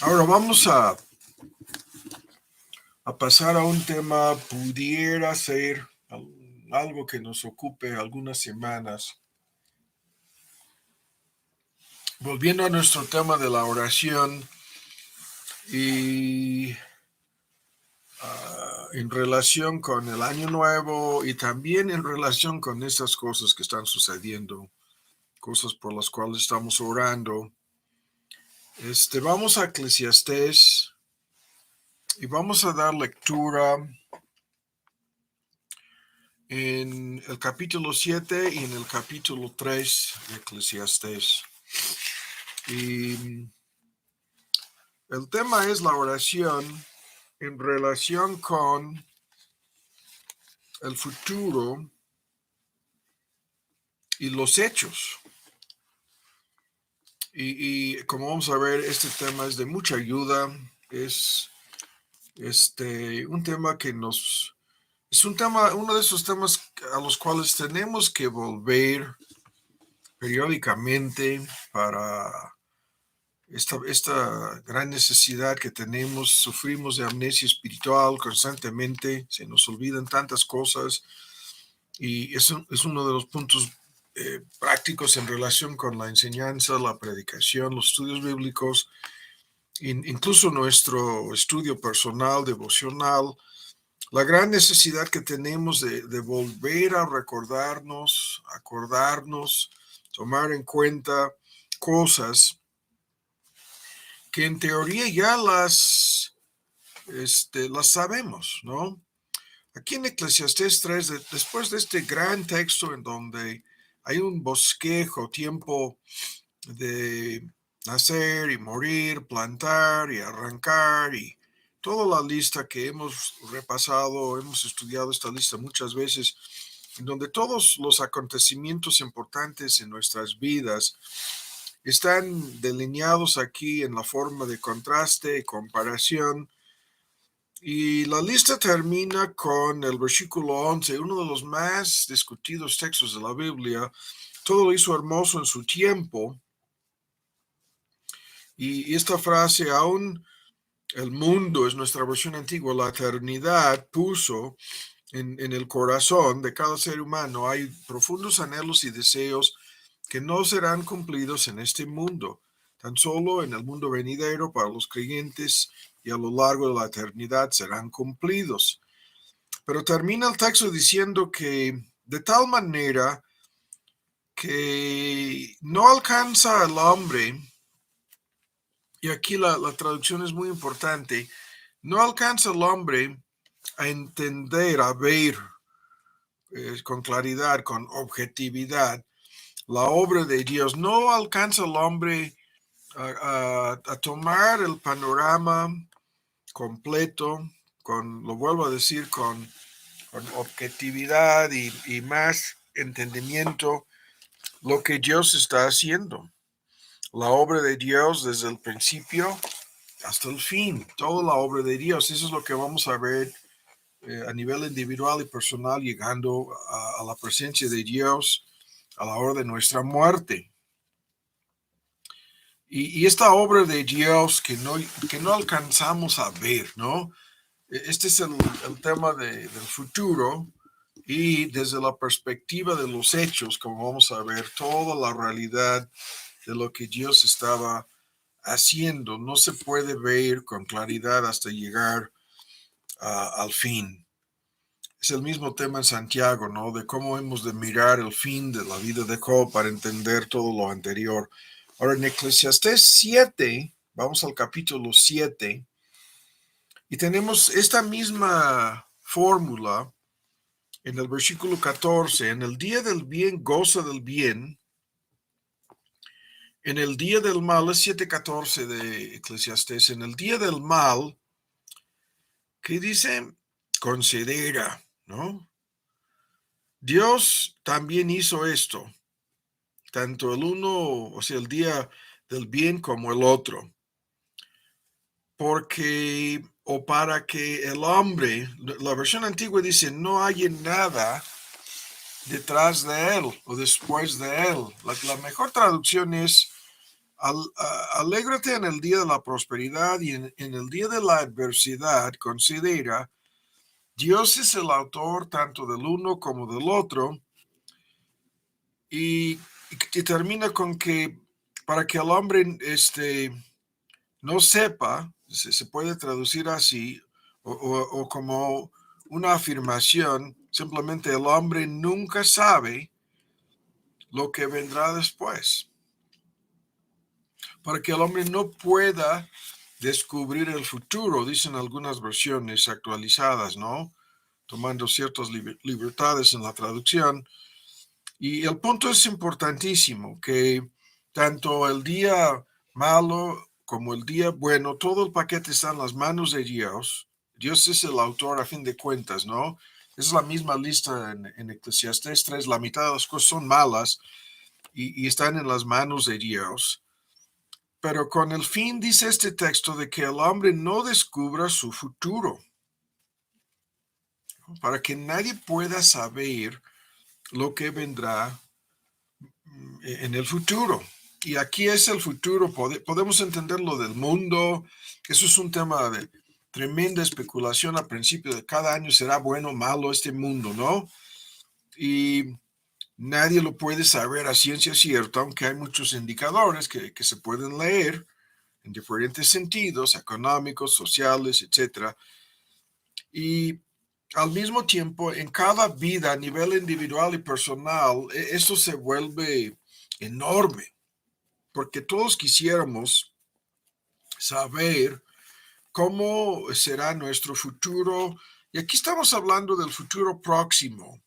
Ahora vamos a pasar a un tema, pudiera ser algo que nos ocupe algunas semanas. Volviendo a nuestro tema de la oración y en relación con el año nuevo y también en relación con estas cosas que están sucediendo, cosas por las cuales estamos orando. Vamos a Eclesiastés y vamos a dar lectura en el capítulo 7 y en el capítulo 3 de Eclesiastés. Y el tema es la oración en relación con el futuro y los hechos. Y como vamos a ver, este tema es de mucha ayuda. Es un tema que es un tema, uno de esos temas a los cuales tenemos que volver periódicamente para esta gran necesidad que tenemos. Sufrimos de amnesia espiritual constantemente, se nos olvidan tantas cosas y es uno de los puntos prácticos en relación con la enseñanza, la predicación, los estudios bíblicos, incluso nuestro estudio personal, devocional, la gran necesidad que tenemos de volver a recordarnos, acordarnos, tomar en cuenta cosas que en teoría ya las sabemos, ¿no? Aquí en Eclesiastés 3, después de este gran texto en donde hay un bosquejo, tiempo de nacer y morir, plantar y arrancar y toda la lista que hemos repasado, hemos estudiado esta lista muchas veces, en donde todos los acontecimientos importantes en nuestras vidas están delineados aquí en la forma de contraste y comparación. Y la lista termina con el versículo 11, uno de los más discutidos textos de la Biblia. Todo lo hizo hermoso en su tiempo. Y esta frase, aún el mundo, es nuestra versión antigua, la eternidad puso en el corazón de cada ser humano. Hay profundos anhelos y deseos que no serán cumplidos en este mundo, tan solo en el mundo venidero para los creyentes y a lo largo de la eternidad serán cumplidos. Pero termina el texto diciendo que de tal manera que no alcanza al hombre, y aquí la traducción es muy importante, no alcanza al hombre a entender, a ver con claridad, con objetividad, la obra de Dios. No alcanza al hombre a tomar el panorama completo, lo vuelvo a decir, con objetividad y más entendimiento, lo que Dios está haciendo. La obra de Dios desde el principio hasta el fin, toda la obra de Dios. Eso es lo que vamos a ver a nivel individual y personal, llegando a la presencia de Dios a la hora de nuestra muerte. Y esta obra de Dios que no alcanzamos a ver, ¿no? Este es el tema del futuro y desde la perspectiva de los hechos, como vamos a ver, toda la realidad de lo que Dios estaba haciendo no se puede ver con claridad hasta llegar al fin. Es el mismo tema en Santiago, ¿no? De cómo hemos de mirar el fin de la vida de Job para entender todo lo anterior. Ahora, en Eclesiastés 7, vamos al capítulo 7, y tenemos esta misma fórmula en el versículo 14. En el día del bien, goza del bien. En el día del mal, es 7:14 de Eclesiastés. En el día del mal, ¿qué dice? Considera, ¿no? Dios también hizo esto, tanto el uno, o sea, el día del bien como el otro, porque o para que el hombre, la versión antigua dice, no hay nada detrás de él o después de él. La mejor traducción es Alégrate en el día de la prosperidad y en el día de la adversidad. Considera, Dios es el autor tanto del uno como del otro. Y termina con que para que el hombre no sepa, se puede traducir así, o como una afirmación, simplemente el hombre nunca sabe lo que vendrá después. Para que el hombre no pueda descubrir el futuro, dicen algunas versiones actualizadas, ¿no? Tomando ciertas libertades en la traducción. Y el punto es importantísimo, que tanto el día malo como el día bueno, todo el paquete está en las manos de Dios. Dios es el autor a fin de cuentas, ¿no? Es la misma lista en Eclesiastés 3, la mitad de las cosas son malas y están en las manos de Dios. Pero con el fin, dice este texto, de que el hombre no descubra su futuro, para que nadie pueda saber lo que vendrá en el futuro. Y aquí es el futuro, podemos entender lo del mundo, eso es un tema de tremenda especulación al principio de cada año, será bueno o malo este mundo, ¿no? Y nadie lo puede saber a ciencia cierta, aunque hay muchos indicadores que se pueden leer en diferentes sentidos, económicos, sociales, etcétera. Y al mismo tiempo, en cada vida a nivel individual y personal, esto se vuelve enorme, porque todos quisiéramos saber cómo será nuestro futuro. Y aquí estamos hablando del futuro próximo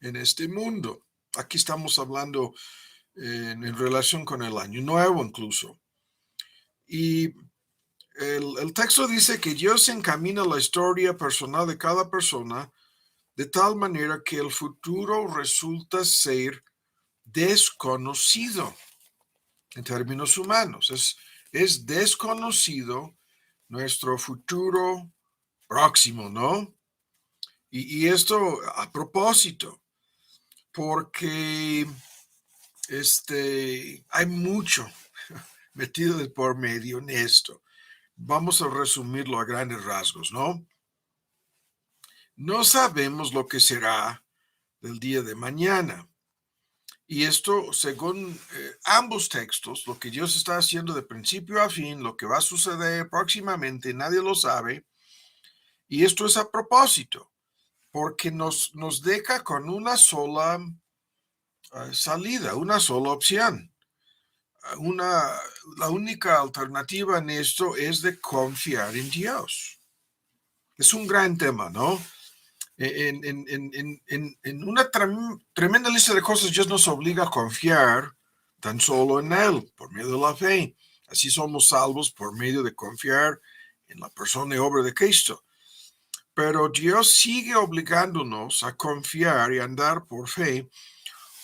en este mundo. Aquí estamos hablando en relación con el año nuevo incluso. Y el texto dice que Dios encamina la historia personal de cada persona de tal manera que el futuro resulta ser desconocido en términos humanos. Es desconocido nuestro futuro próximo, ¿no? Y esto a propósito, porque hay mucho metido de por medio en esto. Vamos a resumirlo a grandes rasgos, ¿no? No sabemos lo que será del día de mañana. Y esto, según ambos textos, lo que Dios está haciendo de principio a fin, lo que va a suceder próximamente, nadie lo sabe. Y esto es a propósito, porque nos deja con una sola salida, una sola opción. La única alternativa en esto es de confiar en Dios. Es un gran tema, ¿no? En una tremenda lista de cosas, Dios nos obliga a confiar tan solo en Él, por medio de la fe. Así somos salvos por medio de confiar en la persona y obra de Cristo. Pero Dios sigue obligándonos a confiar y andar por fe,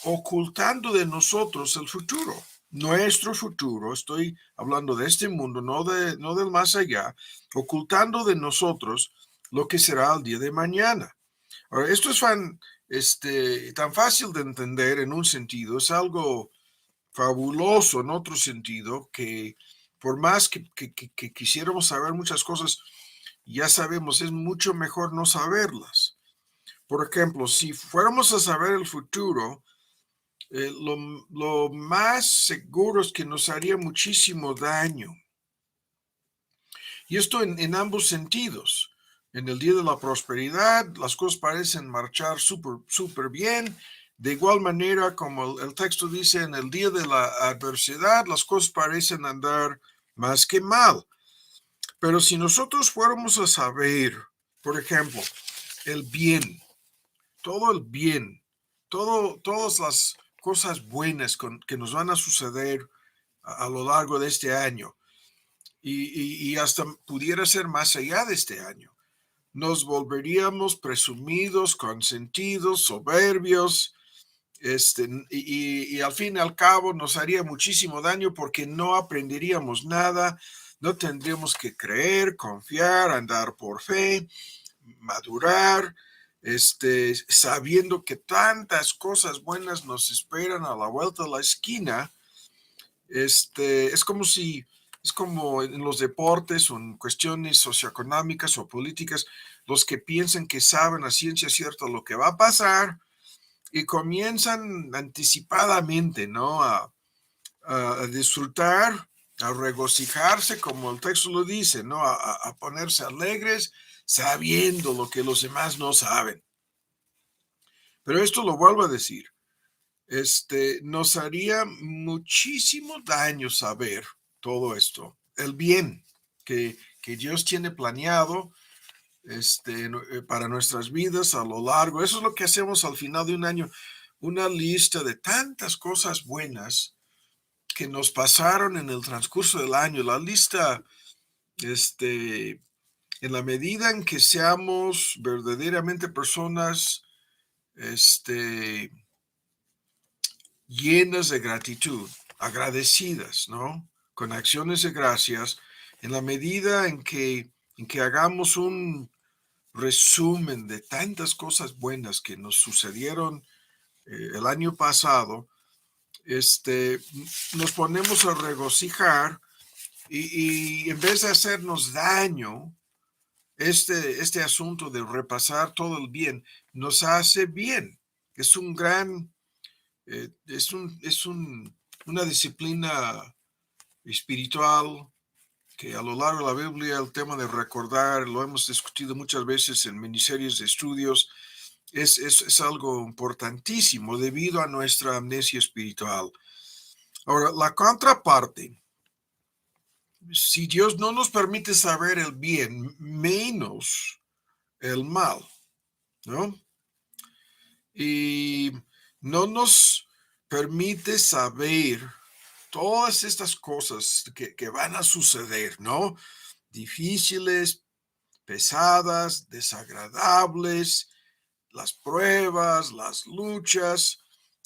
ocultando de nosotros el futuro. Nuestro futuro, estoy hablando de este mundo, no del más allá, ocultando de nosotros lo que será el día de mañana. Ahora, esto es tan fácil de entender en un sentido, es algo fabuloso en otro sentido, que por más que quisiéramos saber muchas cosas, ya sabemos, es mucho mejor no saberlas. Por ejemplo, si fuéramos a saber el futuro, lo más seguro es que nos haría muchísimo daño. Y esto en ambos sentidos. En el día de la prosperidad, las cosas parecen marchar súper bien. De igual manera, como el texto dice, en el día de la adversidad, las cosas parecen andar más que mal. Pero si nosotros fuéramos a saber, por ejemplo, el bien, todo el bien, todas las cosas buenas que nos van a suceder a lo largo de este año, y hasta pudiera ser más allá de este año, nos volveríamos presumidos, consentidos, soberbios, y al fin y al cabo nos haría muchísimo daño porque no aprenderíamos nada, no tendríamos que creer, confiar, andar por fe, madurar, sabiendo que tantas cosas buenas nos esperan a la vuelta de la esquina. Es como en los deportes o en cuestiones socioeconómicas o políticas, los que piensan que saben a ciencia cierta lo que va a pasar y comienzan anticipadamente, ¿no? A disfrutar, a regocijarse, como el texto lo dice, ¿no? A ponerse alegres sabiendo lo que los demás no saben. Pero esto lo vuelvo a decir, nos haría muchísimo daño saber todo esto, el bien que Dios tiene planeado para nuestras vidas a lo largo. Eso es lo que hacemos al final de un año, una lista de tantas cosas buenas que nos pasaron en el transcurso del año. La lista, en la medida en que seamos verdaderamente personas, llenas de gratitud, agradecidas, ¿no? Con acciones de gracias, en la medida en que hagamos un resumen de tantas cosas buenas que nos sucedieron el año pasado, nos ponemos a regocijar y en vez de hacernos daño, este asunto de repasar todo el bien nos hace bien. Es un gran, una disciplina espiritual que a lo largo de la Biblia el tema de recordar, lo hemos discutido muchas veces en miniseries de estudios, es algo importantísimo debido a nuestra amnesia espiritual. Ahora, la contraparte, si Dios no nos permite saber el bien, menos el mal, ¿no? Y no nos permite saber todas estas cosas que van a suceder, ¿no? Difíciles, pesadas, desagradables, las pruebas, las luchas,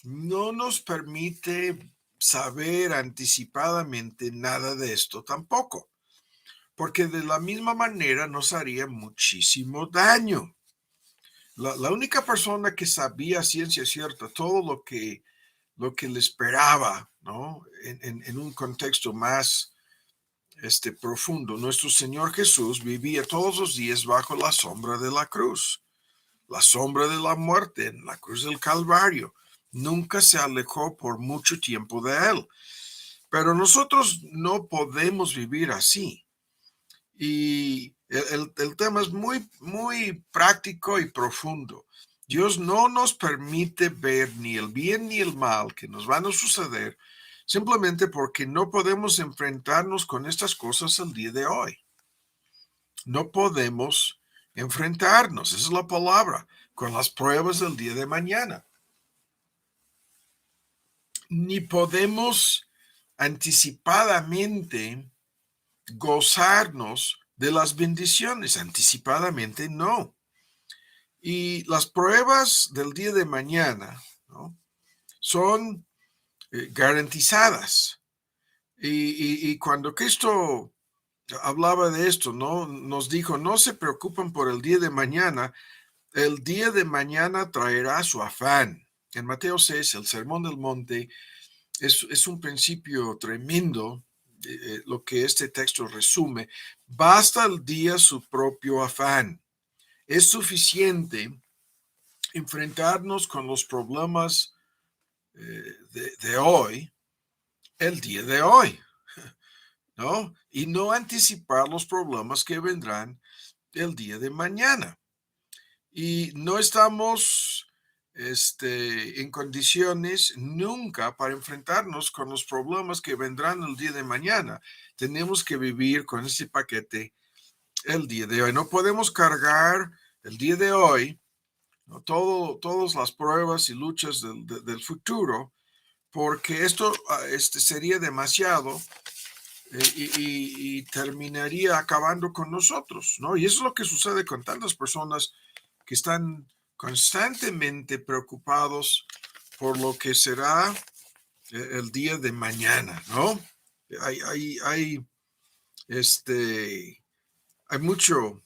no nos permite saber anticipadamente nada de esto tampoco, porque de la misma manera nos haría muchísimo daño. La única persona que sabía a ciencia cierta todo lo que le esperaba, ¿no? En un contexto más profundo, nuestro Señor Jesús vivía todos los días bajo la sombra de la cruz, la sombra de la muerte en la cruz del Calvario. Nunca se alejó por mucho tiempo de él. Pero nosotros no podemos vivir así. Y el tema es muy, muy práctico y profundo. Dios no nos permite ver ni el bien ni el mal que nos van a suceder simplemente porque no podemos enfrentarnos con estas cosas el día de hoy. No podemos enfrentarnos, esa es la palabra, con las pruebas del día de mañana. Ni podemos anticipadamente gozarnos de las bendiciones, anticipadamente no. Y las pruebas del día de mañana, ¿no? Son garantizadas. Y cuando Cristo hablaba de esto, ¿no? Nos dijo, no se preocupen por el día de mañana, el día de mañana traerá su afán. En Mateo 6, el Sermón del Monte, es un principio tremendo, lo que este texto resume. Basta el día su propio afán. Es suficiente enfrentarnos con los problemas de hoy, el día de hoy, ¿no? Y no anticipar los problemas que vendrán el día de mañana. Y no estamos en condiciones nunca para enfrentarnos con los problemas que vendrán el día de mañana. Tenemos que vivir con este paquete el día de hoy. No podemos cargar el día de hoy, ¿no? Todas las pruebas y luchas del futuro, porque esto sería demasiado y terminaría acabando con nosotros, ¿no? Y eso es lo que sucede con tantas personas que están constantemente preocupados por lo que será el día de mañana, ¿no? Hay mucho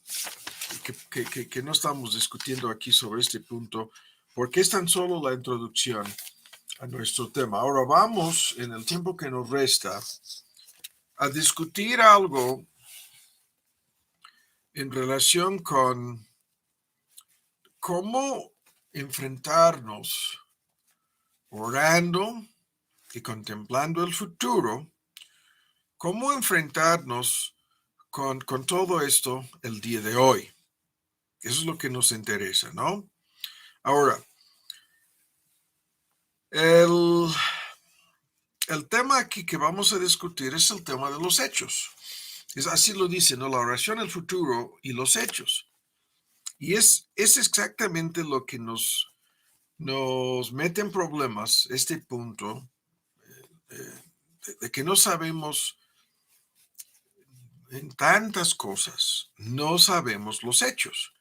que no estamos discutiendo aquí sobre este punto, porque es tan solo la introducción a nuestro tema. Ahora vamos, en el tiempo que nos resta, a discutir algo en relación con cómo enfrentarnos orando y contemplando el futuro, cómo enfrentarnos con todo esto el día de hoy. Eso es lo que nos interesa, ¿no? Ahora, el tema aquí que vamos a discutir es el tema de los hechos. Así lo dice, ¿no? La oración, el futuro y los hechos. Y es exactamente lo que nos mete en problemas, este punto, de que no sabemos en tantas cosas, no sabemos los hechos.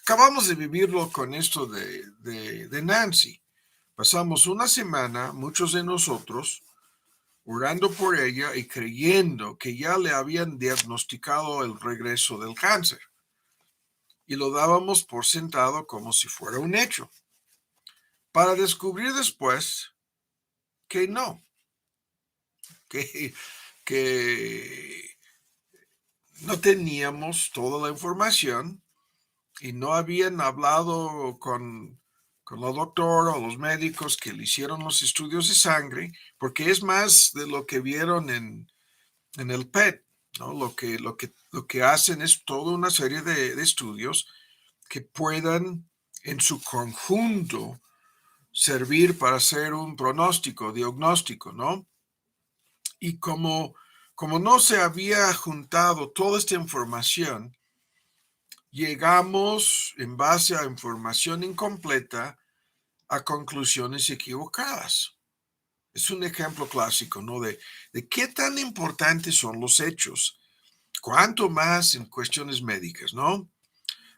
Acabamos de vivirlo con esto de Nancy. Pasamos una semana, muchos de nosotros, orando por ella y creyendo que ya le habían diagnosticado el regreso del cáncer. Y lo dábamos por sentado como si fuera un hecho, para descubrir después que no, que no teníamos toda la información y no habían hablado con la doctora o los médicos que le hicieron los estudios de sangre, porque es más de lo que vieron en el PET, ¿no? Lo que hacen es toda una serie de estudios que puedan en su conjunto servir para hacer un pronóstico, diagnóstico, ¿no? Y como no se había juntado toda esta información, llegamos en base a información incompleta a conclusiones equivocadas. Es un ejemplo clásico, ¿no? De qué tan importantes son los hechos, cuanto más en cuestiones médicas, ¿no?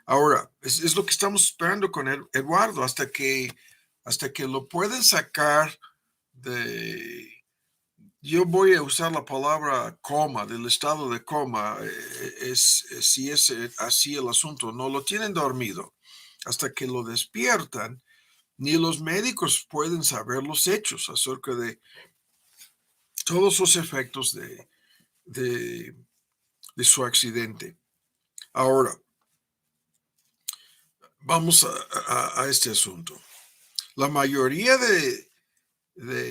Ahora, es lo que estamos esperando con Eduardo, hasta que lo pueden sacar de, yo voy a usar la palabra coma, del estado de coma, si es así el asunto, no lo tienen dormido, hasta que lo despiertan, ni los médicos pueden saber los hechos acerca de todos los efectos de su accidente. Ahora, vamos a este asunto. La mayoría de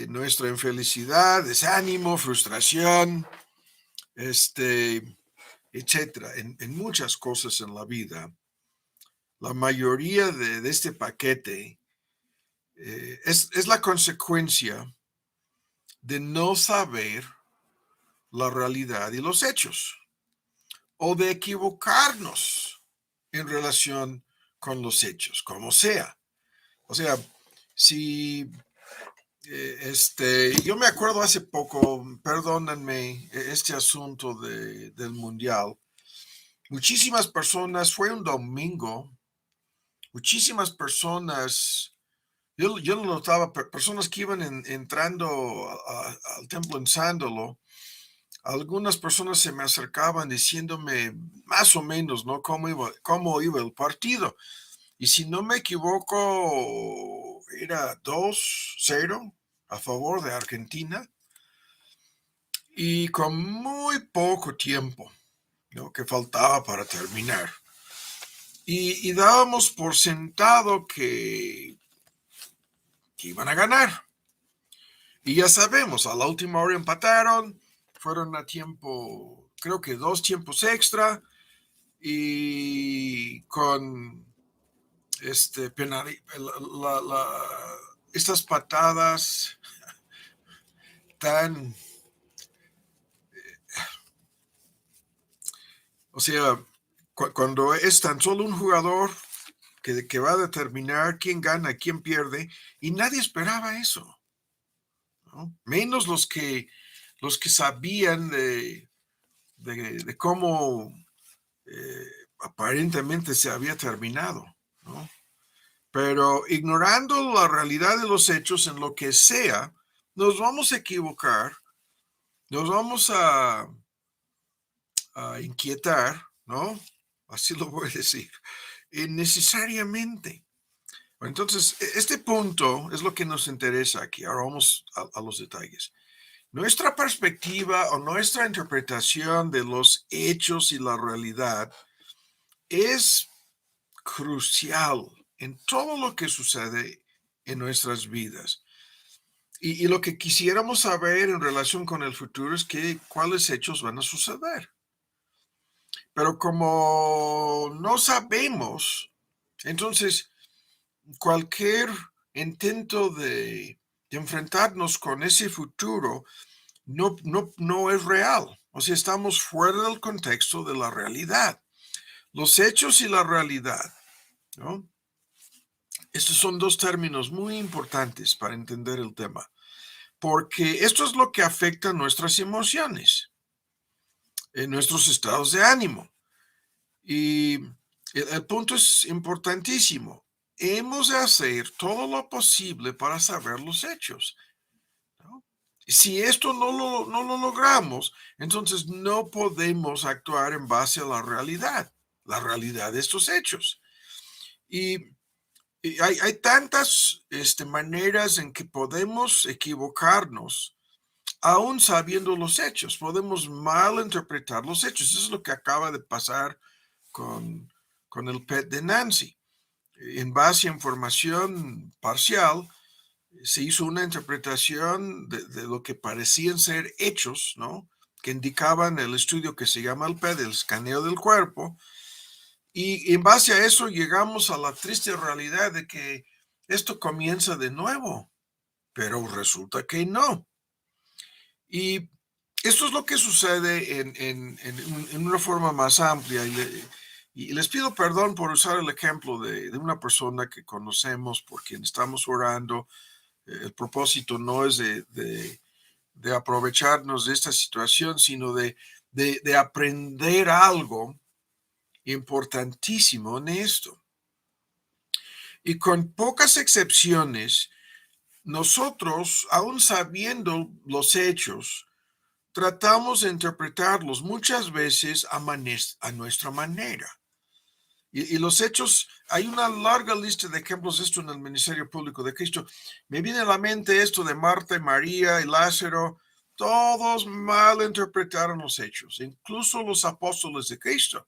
nuestra infelicidad, desánimo, frustración, etcétera, en muchas cosas en la vida, la mayoría de este paquete es la consecuencia de no saber la realidad y los hechos, o de equivocarnos en relación con los hechos, como sea. O sea, si yo me acuerdo hace poco, perdónenme, este asunto del mundial, muchísimas personas, fue un domingo, muchísimas personas, yo lo notaba, personas que iban entrando al templo en Sándalo, algunas personas se me acercaban diciéndome más o menos, ¿no? Cómo iba el partido. Y si no me equivoco, era 2-0 a favor de Argentina y con muy poco tiempo, ¿no? Que faltaba para terminar. Y dábamos por sentado que iban a ganar. Y ya sabemos, a la última hora empataron, fueron a tiempo, creo que 2 tiempos extra, y con estas patadas tan, o sea, cuando es tan solo un jugador que va a determinar quién gana, quién pierde, y nadie esperaba eso, ¿no? Menos los que sabían de cómo aparentemente se había terminado, ¿no? Pero ignorando la realidad de los hechos en lo que sea, nos vamos a equivocar, nos vamos a inquietar, ¿no? Así lo voy a decir, innecesariamente. Entonces, este punto es lo que nos interesa aquí. Ahora vamos a los detalles. Nuestra perspectiva o nuestra interpretación de los hechos y la realidad es crucial en todo lo que sucede en nuestras vidas. Y lo que quisiéramos saber en relación con el futuro es cuáles hechos van a suceder. Pero como no sabemos, entonces cualquier intento de enfrentarnos con ese futuro no es real. O sea, estamos fuera del contexto de la realidad. Los hechos y la realidad, ¿no? Estos son dos términos muy importantes para entender el tema, porque esto es lo que afecta nuestras emociones, nuestros estados de ánimo. Y el punto es importantísimo. Hemos de hacer todo lo posible para saber los hechos, ¿no? Si esto no lo logramos, entonces no podemos actuar en base a la realidad de estos hechos. Y, y hay tantas maneras en que podemos equivocarnos, aún sabiendo los hechos. Podemos mal interpretar los hechos. Eso es lo que acaba de pasar con, con el PET de Nancy. En base a información parcial, se hizo una interpretación de lo que parecían ser hechos, ¿no? Que indicaban el estudio que se llama el PET, el escaneo del cuerpo, y en base a eso llegamos a la triste realidad de que esto comienza de nuevo, pero resulta que no. Y esto es lo que sucede en una forma más amplia. Y les pido perdón por usar el ejemplo de una persona que conocemos, por quien estamos orando. El propósito no es de aprovecharnos de esta situación, sino de aprender algo importantísimo en esto. Y con pocas excepciones, nosotros, aún sabiendo los hechos, tratamos de interpretarlos muchas veces a nuestra manera. Y los hechos, hay una larga lista de ejemplos de esto en el ministerio público de Cristo. Me viene a la mente esto de Marta y María y Lázaro. Todos mal interpretaron los hechos, incluso los apóstoles de Cristo.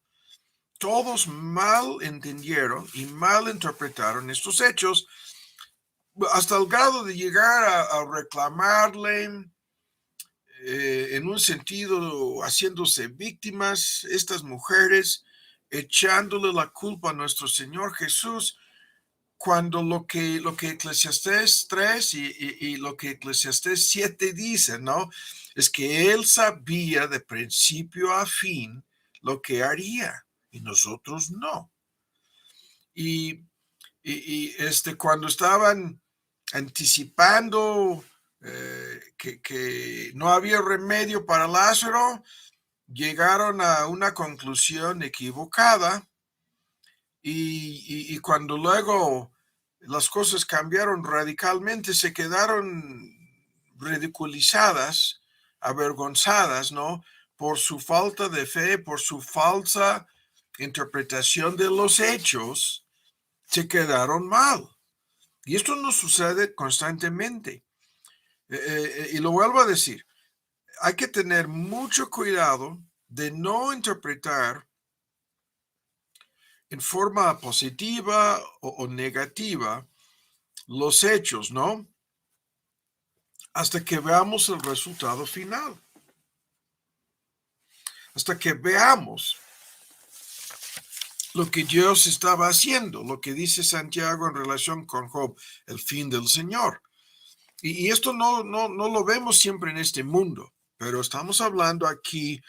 Todos mal entendieron y mal interpretaron estos hechos hasta el grado de llegar a reclamarle, en un sentido, haciéndose víctimas, estas mujeres, echándole la culpa a nuestro Señor Jesús, cuando lo que Eclesiastés 3 y lo que Eclesiastés 7 dice, ¿no? Es que Él sabía de principio a fin lo que haría y nosotros no. Y, cuando estaban anticipando que no había remedio para Lázaro, llegaron a una conclusión equivocada y cuando luego las cosas cambiaron radicalmente, se quedaron ridiculizadas, avergonzadas, ¿no? Por su falta de fe, por su falsa interpretación de los hechos, se quedaron mal. Y esto nos sucede constantemente. Y lo vuelvo a decir, hay que tener mucho cuidado de no interpretar en forma positiva o negativa los hechos, ¿no? Hasta que veamos el resultado final. Hasta que veamos lo que Dios estaba haciendo, lo que dice Santiago en relación con Job, el fin del Señor. Y esto no lo vemos siempre en este mundo, pero estamos hablando aquí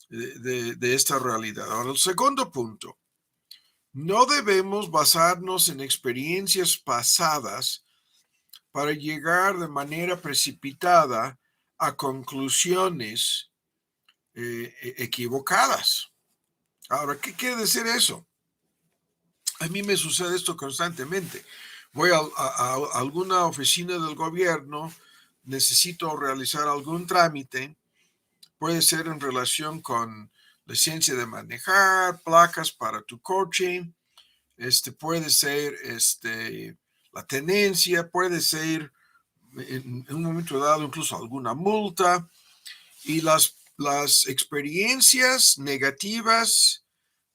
de esta realidad. Ahora, el segundo punto, no debemos basarnos en experiencias pasadas para llegar de manera precipitada a conclusiones equivocadas. Ahora, ¿qué quiere decir eso? A mí me sucede esto constantemente. Voy a alguna oficina del gobierno, necesito realizar algún trámite, puede ser en relación con licencia de manejar, placas para tu coche, puede ser la tenencia, puede ser en un momento dado incluso alguna multa, y las experiencias negativas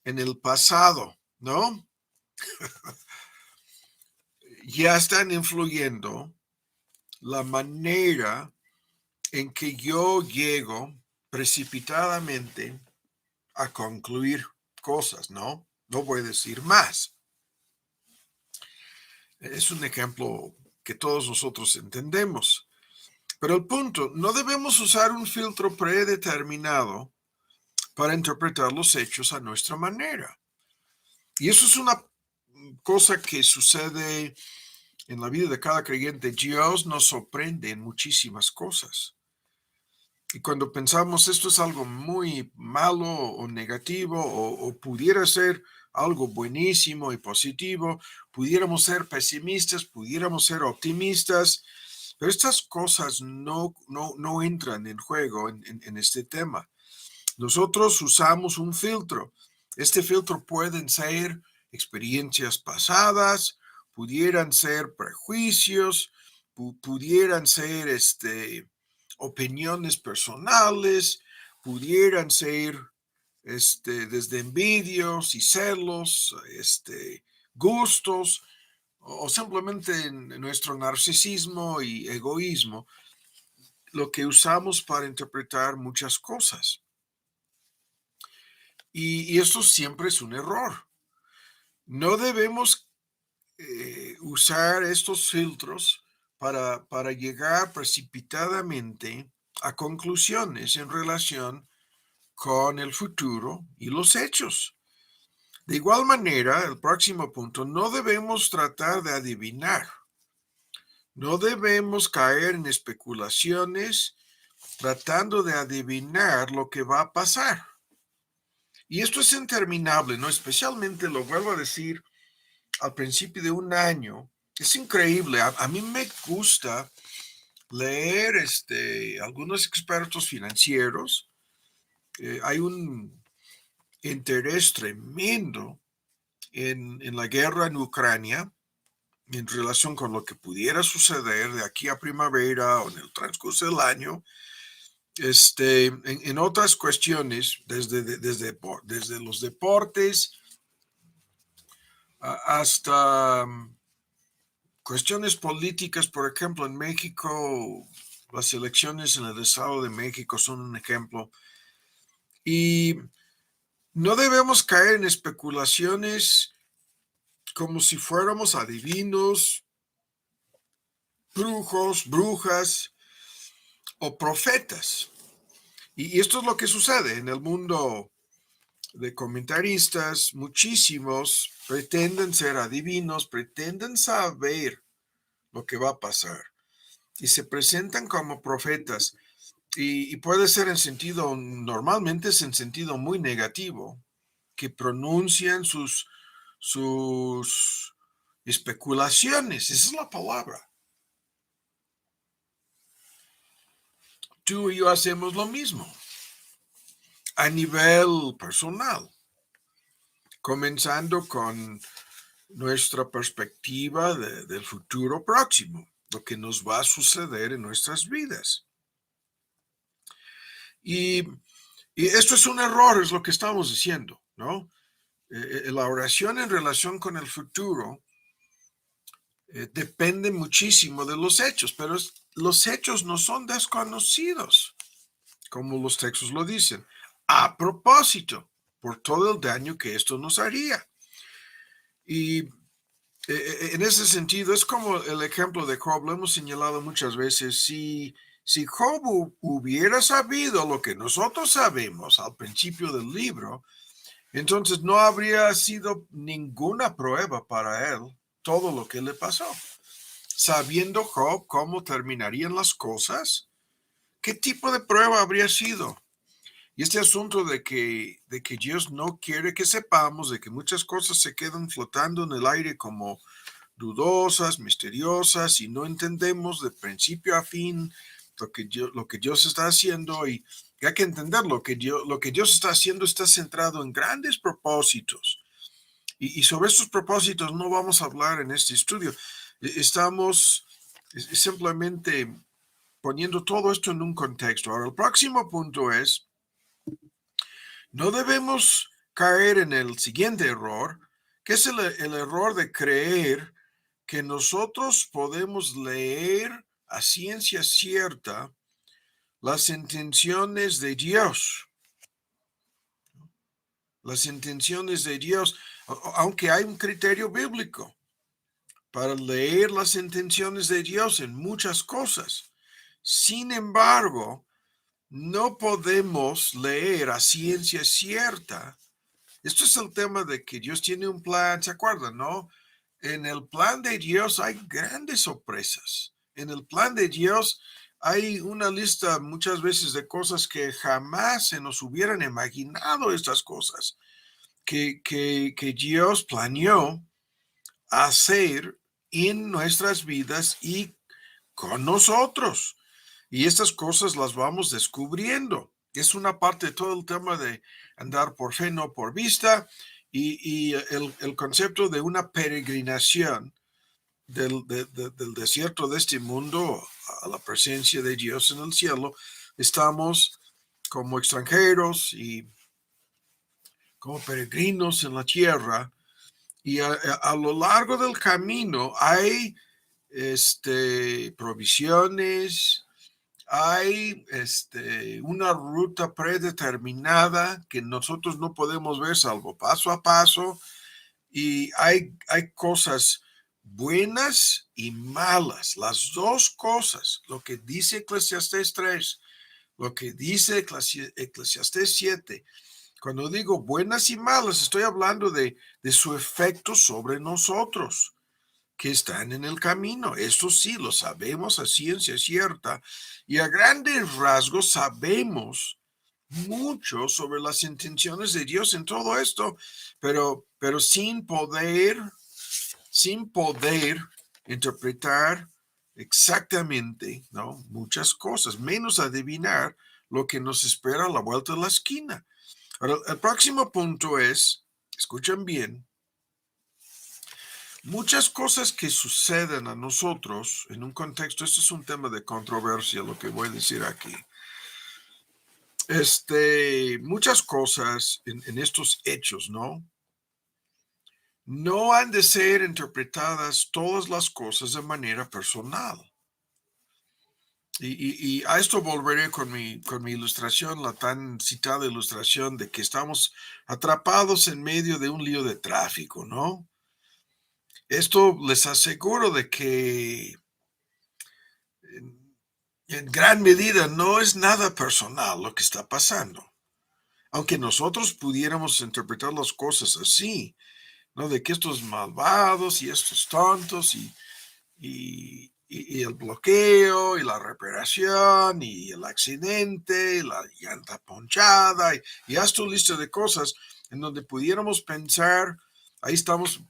en el pasado, ¿no? Ya están influyendo la manera en que yo llego precipitadamente a concluir cosas, ¿no? No voy a decir más. Es un ejemplo que todos nosotros entendemos. Pero el punto, no debemos usar un filtro predeterminado para interpretar los hechos a nuestra manera. Y eso es una cosa que sucede en la vida de cada creyente. Dios nos sorprende en muchísimas cosas. Y cuando pensamos esto es algo muy malo o negativo o pudiera ser algo buenísimo y positivo, pudiéramos ser pesimistas, pudiéramos ser optimistas, pero estas cosas no entran en juego en este tema. Nosotros usamos un filtro. Este filtro pueden ser experiencias pasadas, pudieran ser prejuicios, pudieran ser opiniones personales, pudieran ser desde envidios y celos, gustos, o simplemente nuestro narcisismo y egoísmo, lo que usamos para interpretar muchas cosas. Y esto siempre es un error. No debemos usar estos filtros para llegar precipitadamente a conclusiones en relación con el futuro y los hechos. De igual manera, el próximo punto, no debemos tratar de adivinar. No debemos caer en especulaciones tratando de adivinar lo que va a pasar. Y esto es interminable, ¿no? Especialmente, lo vuelvo a decir, al principio de un año. Es increíble. A mí me gusta leer algunos expertos financieros. Hay un interés tremendo en la guerra en Ucrania en relación con lo que pudiera suceder de aquí a primavera o en el transcurso del año. En otras cuestiones, desde los deportes hasta cuestiones políticas. Por ejemplo, en México, las elecciones en el Estado de México son un ejemplo. Y no debemos caer en especulaciones como si fuéramos adivinos, brujos, brujas o profetas. Y esto es lo que sucede en el mundo de comentaristas. Muchísimos pretenden ser adivinos, pretenden saber lo que va a pasar y se presentan como profetas. Y puede ser normalmente es en sentido muy negativo, que pronuncian sus especulaciones. Esa es la palabra. Tú y yo hacemos lo mismo a nivel personal, comenzando con nuestra perspectiva del futuro próximo, lo que nos va a suceder en nuestras vidas. Y esto es un error, es lo que estamos diciendo, ¿no? La oración en relación con el futuro depende muchísimo de los hechos, pero los hechos no son desconocidos, como los textos lo dicen, a propósito, por todo el daño que esto nos haría. Y en ese sentido, es como el ejemplo de Job, lo hemos señalado muchas veces. Si Job hubiera sabido lo que nosotros sabemos al principio del libro, entonces no habría sido ninguna prueba para él todo lo que le pasó. Sabiendo Job cómo terminarían las cosas, ¿qué tipo de prueba habría sido? Y este asunto de que Dios no quiere que sepamos, de que muchas cosas se quedan flotando en el aire como dudosas, misteriosas, y no entendemos de principio a fin lo que Dios está haciendo. Y hay que entender lo que Dios está haciendo está centrado en grandes propósitos. Y sobre estos propósitos no vamos a hablar en este estudio. Estamos simplemente poniendo todo esto en un contexto. Ahora, el próximo punto es, no debemos caer en el siguiente error, que es el error de creer que nosotros podemos leer a ciencia cierta las intenciones de Dios. Las intenciones de Dios, aunque hay un criterio bíblico para leer las intenciones de Dios en muchas cosas. Sin embargo, no podemos leer a ciencia cierta. Esto es el tema de que Dios tiene un plan, ¿se acuerdan, no? En el plan de Dios hay grandes sorpresas. En el plan de Dios hay una lista muchas veces de cosas que jamás se nos hubieran imaginado estas cosas que Dios planeó hacer en nuestras vidas y con nosotros. Y estas cosas las vamos descubriendo. Es una parte de todo el tema de andar por fe, no por vista, y el concepto de una peregrinación del desierto de este mundo a la presencia de Dios en el cielo. Estamos como extranjeros y como peregrinos en la tierra, y a lo largo del camino hay provisiones, hay una ruta predeterminada que nosotros no podemos ver salvo paso a paso, y hay cosas buenas y malas, las dos cosas, lo que dice Eclesiastés 3, lo que dice Eclesiastés 7. Cuando digo buenas y malas, estoy hablando de su efecto sobre nosotros que están en el camino. Eso sí, lo sabemos a ciencia cierta, y a grandes rasgos sabemos mucho sobre las intenciones de Dios en todo esto, pero sin poder interpretar exactamente, ¿no? Muchas cosas, menos adivinar lo que nos espera a la vuelta de la esquina. Ahora, el próximo punto es, escuchen bien, muchas cosas que suceden a nosotros en un contexto, esto es un tema de controversia, lo que voy a decir aquí. Muchas cosas en estos hechos, ¿no? No han de ser interpretadas todas las cosas de manera personal. Y a esto volveré con mi ilustración, la tan citada ilustración de que estamos atrapados en medio de un lío de tráfico, ¿no? Esto les aseguro de que en gran medida no es nada personal lo que está pasando. Aunque nosotros pudiéramos interpretar las cosas así, ¿no? De que estos malvados y estos tontos y el bloqueo y la reparación y el accidente y la llanta ponchada y haz tu lista de cosas en donde pudiéramos pensar, ahí estamos,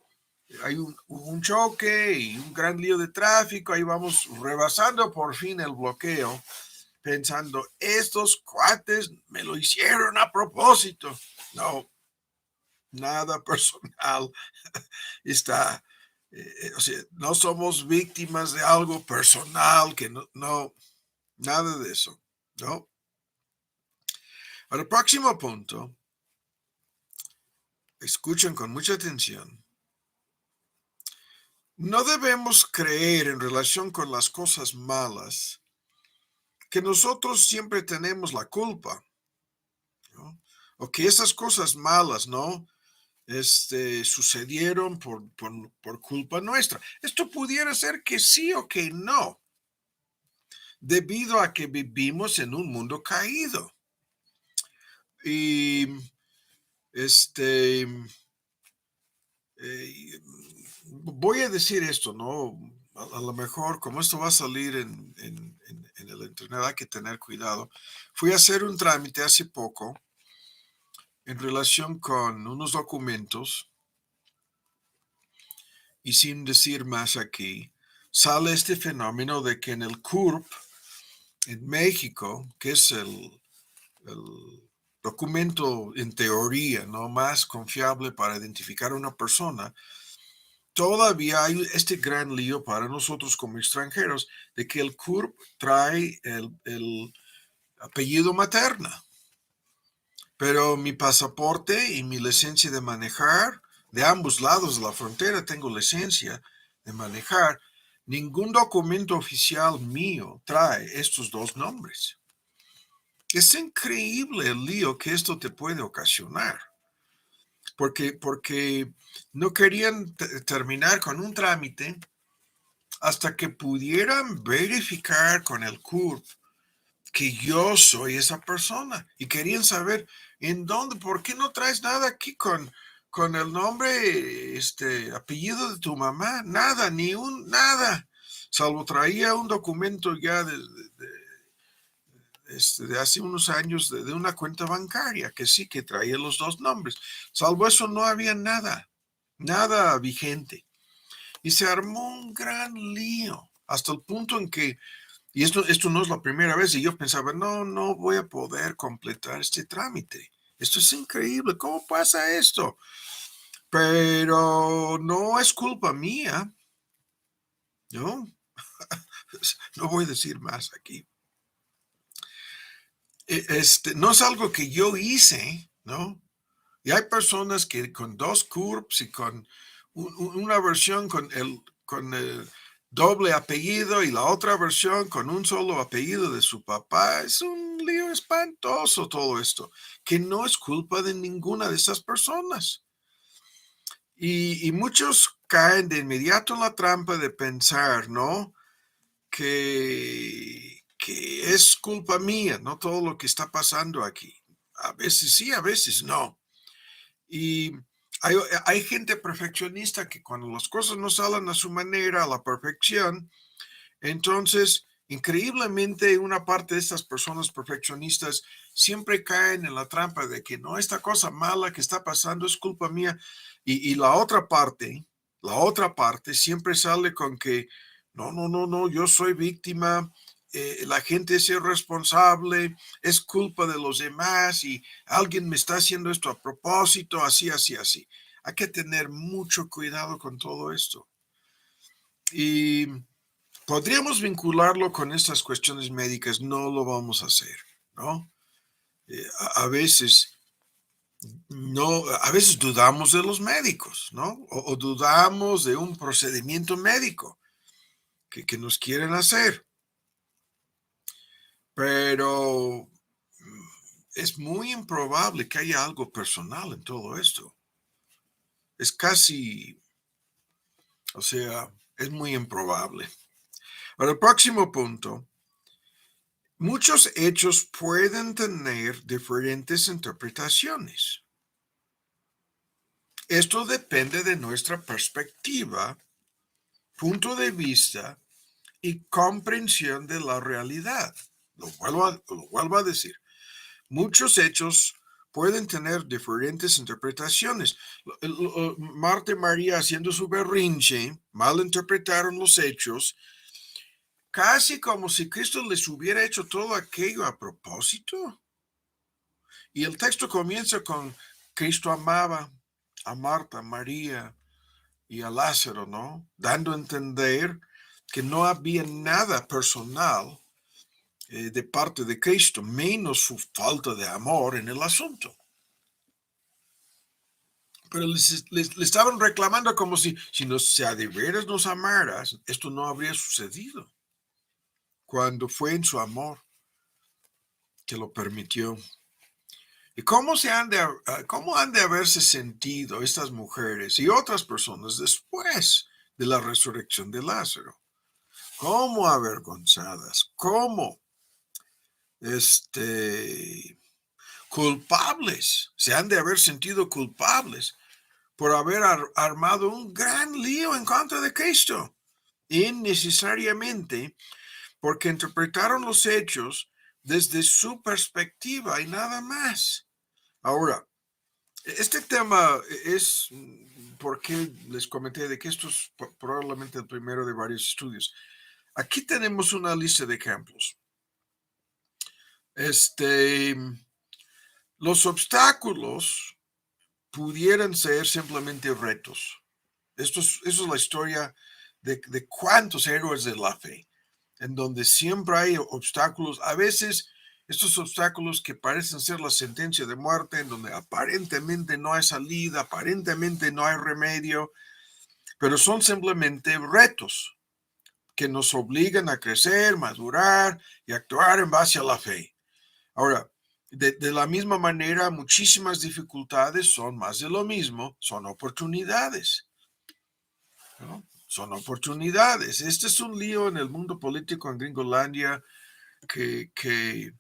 hay un choque y un gran lío de tráfico, ahí vamos rebasando por fin el bloqueo, pensando, estos cuates me lo hicieron a propósito. No, nada personal. Está, o sea, no somos víctimas de algo personal, que no, nada de eso, ¿no? Al próximo punto, escuchen con mucha atención. No debemos creer en relación con las cosas malas que nosotros siempre tenemos la culpa, ¿no? O que esas cosas malas, ¿no? Sucedieron por culpa nuestra. Esto pudiera ser que sí o que no, debido a que vivimos en un mundo caído. Y eh, voy a decir esto, ¿no? A lo mejor, como esto va a salir en el internet, hay que tener cuidado. Fui a hacer un trámite hace poco en relación con unos documentos, y sin decir más aquí, sale este fenómeno de que en el CURP, en México, que es el documento en teoría, ¿no?, más confiable para identificar a una persona, todavía hay este gran lío para nosotros como extranjeros de que el CURP trae el apellido materno, pero mi pasaporte y mi licencia de manejar, de ambos lados de la frontera tengo licencia de manejar, ningún documento oficial mío trae estos dos nombres. Es increíble el lío que esto te puede ocasionar, porque no querían terminar con un trámite hasta que pudieran verificar con el CURP que yo soy esa persona y querían saber en dónde, por qué no traes nada aquí con el nombre, apellido de tu mamá, nada, nada, salvo traía un documento ya de hace unos años de una cuenta bancaria que sí que traía los dos nombres, salvo eso no había nada vigente y se armó un gran lío hasta el punto en que y esto no es la primera vez y yo pensaba, no voy a poder completar este trámite. Esto es increíble, ¿cómo pasa esto? Pero no es culpa mía, ¿no? No voy a decir más aquí. No es algo que yo hice, ¿no? Y hay personas que con dos CURPS y con una versión con el doble apellido y la otra versión con un solo apellido de su papá, es un lío espantoso todo esto, que no es culpa de ninguna de esas personas. Y muchos caen de inmediato en la trampa de pensar, ¿no? Que es culpa mía, ¿no? Todo lo que está pasando aquí. A veces sí, a veces no. Y hay gente perfeccionista que cuando las cosas no salen a su manera, a la perfección, entonces, increíblemente, una parte de estas personas perfeccionistas siempre caen en la trampa de que no, esta cosa mala que está pasando es culpa mía. Y la otra parte siempre sale con que no, yo soy víctima, la gente es irresponsable, es culpa de los demás y alguien me está haciendo esto a propósito, así, así, así. Hay que tener mucho cuidado con todo esto. Y podríamos vincularlo con estas cuestiones médicas, no lo vamos a hacer, ¿no? A veces no, a veces dudamos de los médicos, ¿no? O dudamos de un procedimiento médico que nos quieren hacer, pero es muy improbable que haya algo personal en todo esto. Es casi, o sea, es muy improbable. Ahora, el próximo punto. Muchos hechos pueden tener diferentes interpretaciones. Esto depende de nuestra perspectiva, punto de vista y comprensión de la realidad. Lo vuelvo a decir. Muchos hechos pueden tener diferentes interpretaciones. Marta y María haciendo su berrinche, malinterpretaron los hechos, casi como si Cristo les hubiera hecho todo aquello a propósito. Y el texto comienza con Cristo amaba a Marta, a María y a Lázaro, ¿no? Dando a entender que no había nada personal de parte de Cristo, menos su falta de amor en el asunto. Pero le estaban reclamando como si a de veras nos amaras, esto no habría sucedido, cuando fue en su amor que lo permitió. ¿Y cómo han de haberse sentido estas mujeres y otras personas después de la resurrección de Lázaro? ¿Cómo avergonzadas? ¿Cómo culpables? Se han de haber sentido culpables por haber armado un gran lío en contra de Cristo, innecesariamente, porque interpretaron los hechos desde su perspectiva y nada más. Ahora, este tema es porque les comenté de que esto es probablemente el primero de varios estudios. Aquí tenemos una lista de ejemplos. Los obstáculos pudieran ser simplemente retos. Eso es la historia de cuántos héroes de la fe, en donde siempre hay obstáculos, a veces estos obstáculos que parecen ser la sentencia de muerte, en donde aparentemente no hay salida, aparentemente no hay remedio, pero son simplemente retos que nos obligan a crecer, madurar y actuar en base a la fe. Ahora, de la misma manera, muchísimas dificultades son más de lo mismo, son oportunidades, ¿no? Son oportunidades. Este es un lío en el mundo político en Gringolandia que, que,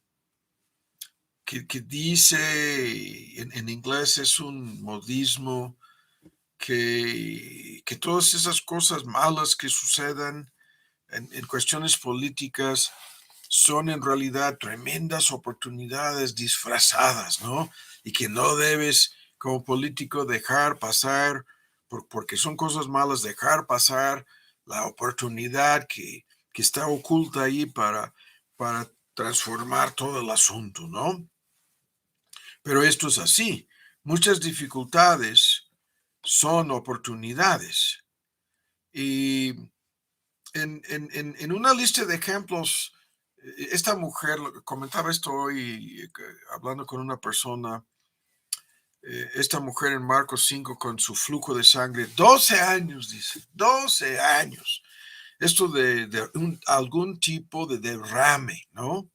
que dice, en inglés es un modismo, que todas esas cosas malas que sucedan en cuestiones políticas son en realidad tremendas oportunidades disfrazadas, ¿no? Y que no debes como político dejar pasar, porque son cosas malas, dejar pasar la oportunidad que está oculta ahí para transformar todo el asunto, ¿no? Pero esto es así. Muchas dificultades son oportunidades. Y en una lista de ejemplos, esta mujer, comentaba esto hoy, hablando con una persona, esta mujer en Marcos 5 con su flujo de sangre, 12 años, dice, 12 años. Esto de algún tipo de derrame, ¿no?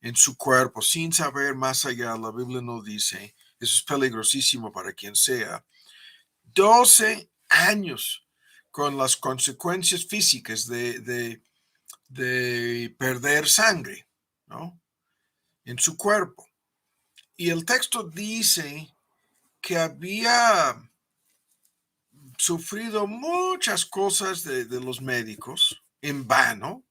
En su cuerpo, sin saber más allá, la Biblia no dice, eso es peligrosísimo para quien sea. 12 años con las consecuencias físicas de perder sangre, ¿no? En su cuerpo. Y el texto dice que había sufrido muchas cosas de los médicos en vano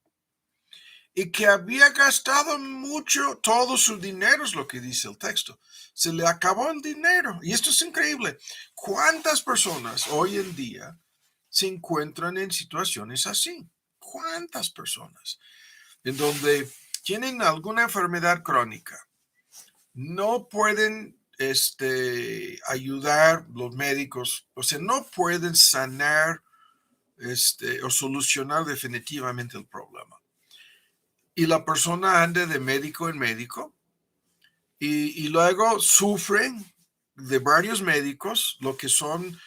y que había gastado mucho, todo su dinero, es lo que dice el texto. Se le acabó el dinero. Y esto es increíble. ¿Cuántas personas hoy en día se encuentran en situaciones así? ¿Cuántas personas? En donde tienen alguna enfermedad crónica, no pueden ayudar los médicos, o sea, no pueden sanar o solucionar definitivamente el problema. Y la persona anda de médico en médico y luego sufren de varios médicos, lo que son,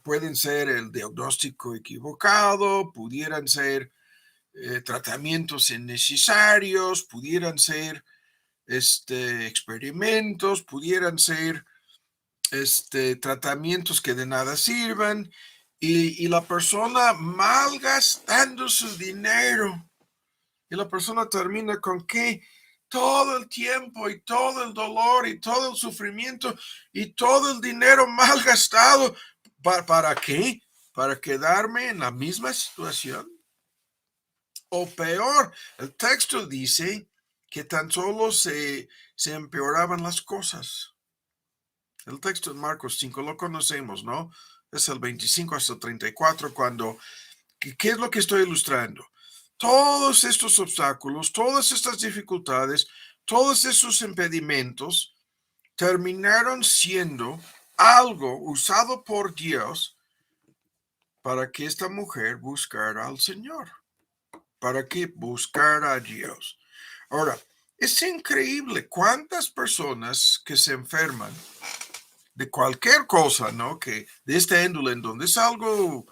pueden ser el diagnóstico equivocado, pudieran ser tratamientos innecesarios, pudieran ser experimentos, pudieran ser tratamientos que de nada sirvan y la persona malgastando su dinero y la persona termina con que todo el tiempo y todo el dolor y todo el sufrimiento y todo el dinero malgastado, ¿para qué? ¿Para quedarme en la misma situación? O peor, el texto dice que tan solo se empeoraban las cosas. El texto de Marcos 5 lo conocemos, ¿no? Es el 25 hasta el 34, cuando, ¿qué es lo que estoy ilustrando? Todos estos obstáculos, todas estas dificultades, todos esos impedimentos terminaron siendo algo usado por Dios para que esta mujer buscara al Señor, para que buscara a Dios. Ahora, es increíble cuántas personas que se enferman de cualquier cosa, ¿no? Que de esta índole, en donde es algo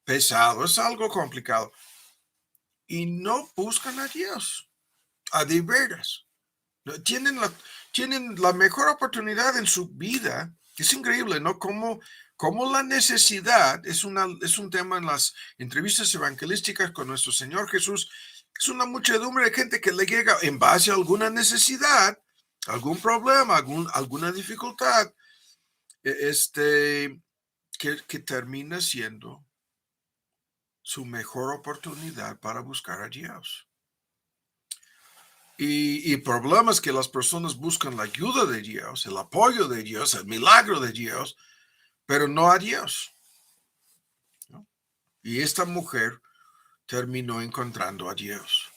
pesado, es algo complicado, y no buscan a Dios, a de veras. Tienen la mejor oportunidad en su vida. Es increíble, ¿no? Cómo la necesidad es un tema en las entrevistas evangelísticas con nuestro Señor Jesús. Es una muchedumbre de gente que le llega en base a alguna necesidad, algún problema, alguna dificultad, que termina siendo su mejor oportunidad para buscar a Dios. Y problemas que las personas buscan la ayuda de Dios, el apoyo de Dios, el milagro de Dios, pero no a Dios, ¿no? Y esta mujer terminó encontrando a Dios.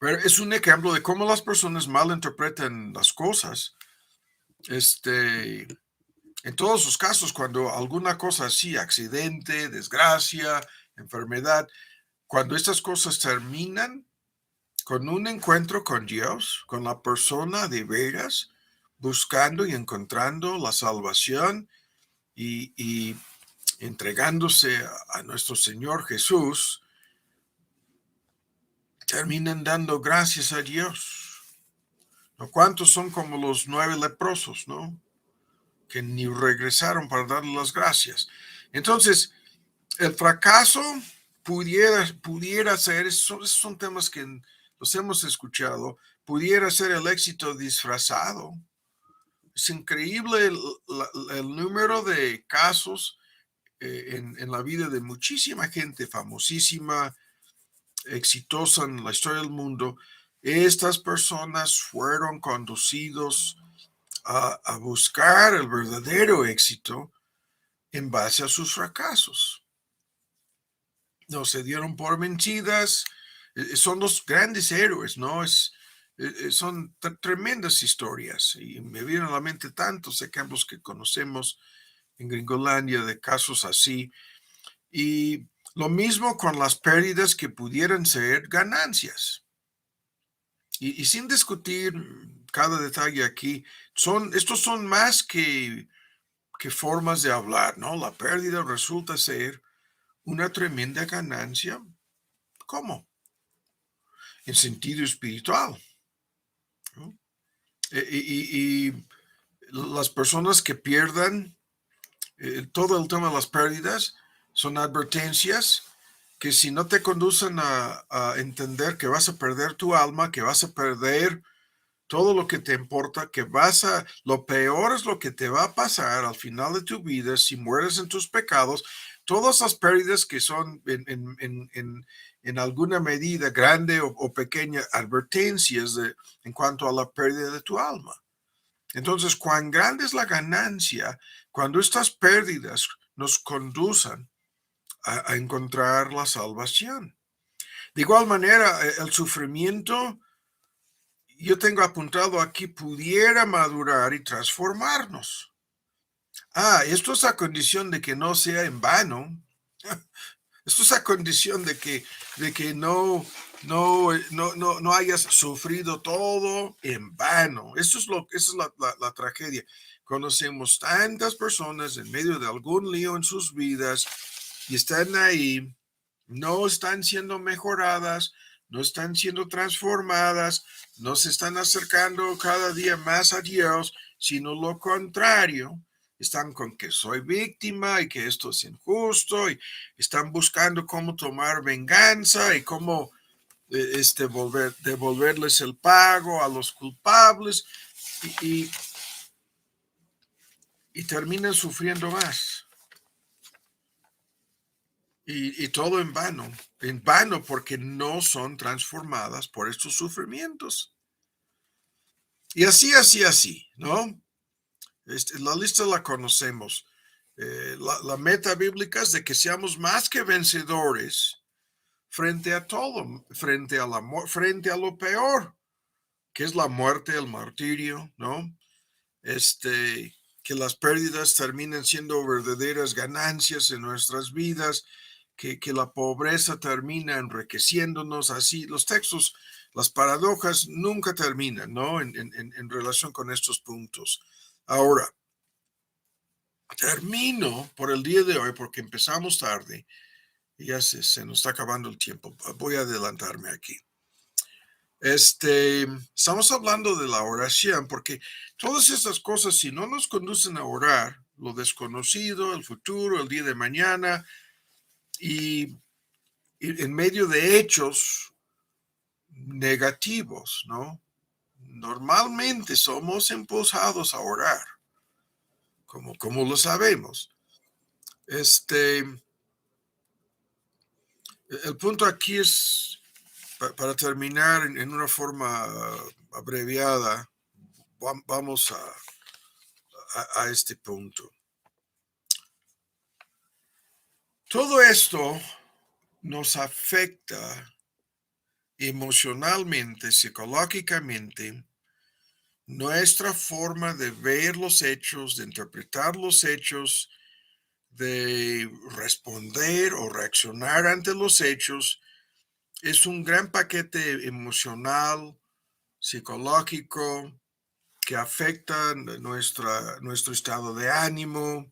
Pero es un ejemplo de cómo las personas malinterpretan las cosas. En todos los casos, cuando alguna cosa así, accidente, desgracia, enfermedad, cuando estas cosas terminan con un encuentro con Dios, con la persona de veras, buscando y encontrando la salvación y entregándose a nuestro Señor Jesús, terminan dando gracias a Dios. ¿No? ¿Cuántos son como los 9 leprosos, no? Que ni regresaron para darle las gracias. Entonces, el fracaso pudiera ser, esos son temas que los hemos escuchado, pudiera ser el éxito disfrazado. Es increíble el número de casos en la vida de muchísima gente famosísima, exitosa en la historia del mundo. Estas personas fueron conducidos a buscar el verdadero éxito en base a sus fracasos. No se dieron por vencidas, son los grandes héroes, ¿no? Son tremendas historias y me vienen a la mente tantos ejemplos que conocemos en Gringolandia de casos así. Y lo mismo con las pérdidas que pudieran ser ganancias. Y sin discutir cada detalle aquí, estos son más que formas de hablar, ¿no? La pérdida resulta ser una tremenda ganancia. ¿Cómo? En sentido espiritual, ¿no? Y las personas que pierdan, todo el tema de las pérdidas son advertencias que si no te conducen a entender que vas a perder tu alma, que vas a perder todo lo que te importa, lo peor es lo que te va a pasar al final de tu vida si mueres en tus pecados, todas las pérdidas que son en alguna medida grande o pequeña advertencias en cuanto a la pérdida de tu alma. Entonces, cuán grande es la ganancia cuando estas pérdidas nos conducen a encontrar la salvación. De igual manera, el sufrimiento, yo tengo apuntado aquí, pudiera madurar y transformarnos. Esto es a condición de que no sea en vano. Esto es a condición de que no hayas sufrido todo en vano. Esa es la tragedia. Conocemos tantas personas en medio de algún lío en sus vidas y están ahí, no están siendo mejoradas, no están siendo transformadas, no se están acercando cada día más a Dios, sino lo contrario. Están con que soy víctima y que esto es injusto y están buscando cómo tomar venganza y cómo devolverles el pago a los culpables y, y terminan sufriendo más. Y todo en vano porque no son transformadas por estos sufrimientos. Y así, ¿no? La lista la conocemos. La meta bíblica es de que seamos más que vencedores frente a todo, frente a lo peor, que es la muerte, el martirio, ¿no? Que las pérdidas terminen siendo verdaderas ganancias en nuestras vidas, que la pobreza termina enriqueciéndonos, así los textos, las paradojas nunca terminan, ¿no? En relación con estos puntos. Ahora, termino por el día de hoy porque empezamos tarde y ya se nos está acabando el tiempo. Voy a adelantarme aquí. Estamos hablando de la oración porque todas estas cosas, si no nos conducen a orar, lo desconocido, el futuro, el día de mañana, y en medio de hechos negativos, ¿no? Normalmente somos impulsados a orar, como lo sabemos. El punto aquí es, para terminar en una forma abreviada, vamos a este punto. Todo esto nos afecta emocionalmente, psicológicamente, nuestra forma de ver los hechos, de interpretar los hechos, de responder o reaccionar ante los hechos, es un gran paquete emocional, psicológico, que afecta nuestro estado de ánimo,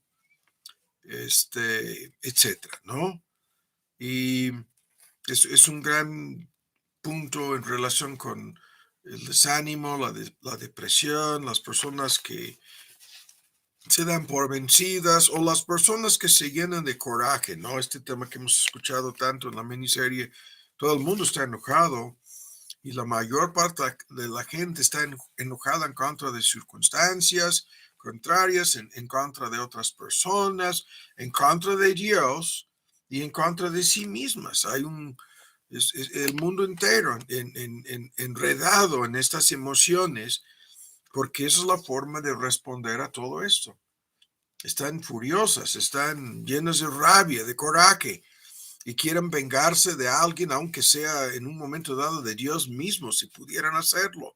etcétera, ¿no? Y es un gran punto en relación con el desánimo, la depresión, las personas que se dan por vencidas o las personas que se llenan de coraje, ¿no? Este tema que hemos escuchado tanto en la miniserie, todo el mundo está enojado y la mayor parte de la gente está enojada en contra de circunstancias contrarias, en contra de otras personas, en contra de Dios y en contra de sí mismas. Es el mundo entero enredado en estas emociones, porque esa es la forma de responder a todo esto. Están furiosas, están llenas de rabia, de coraje, y quieren vengarse de alguien, aunque sea en un momento dado de Dios mismo, si pudieran hacerlo.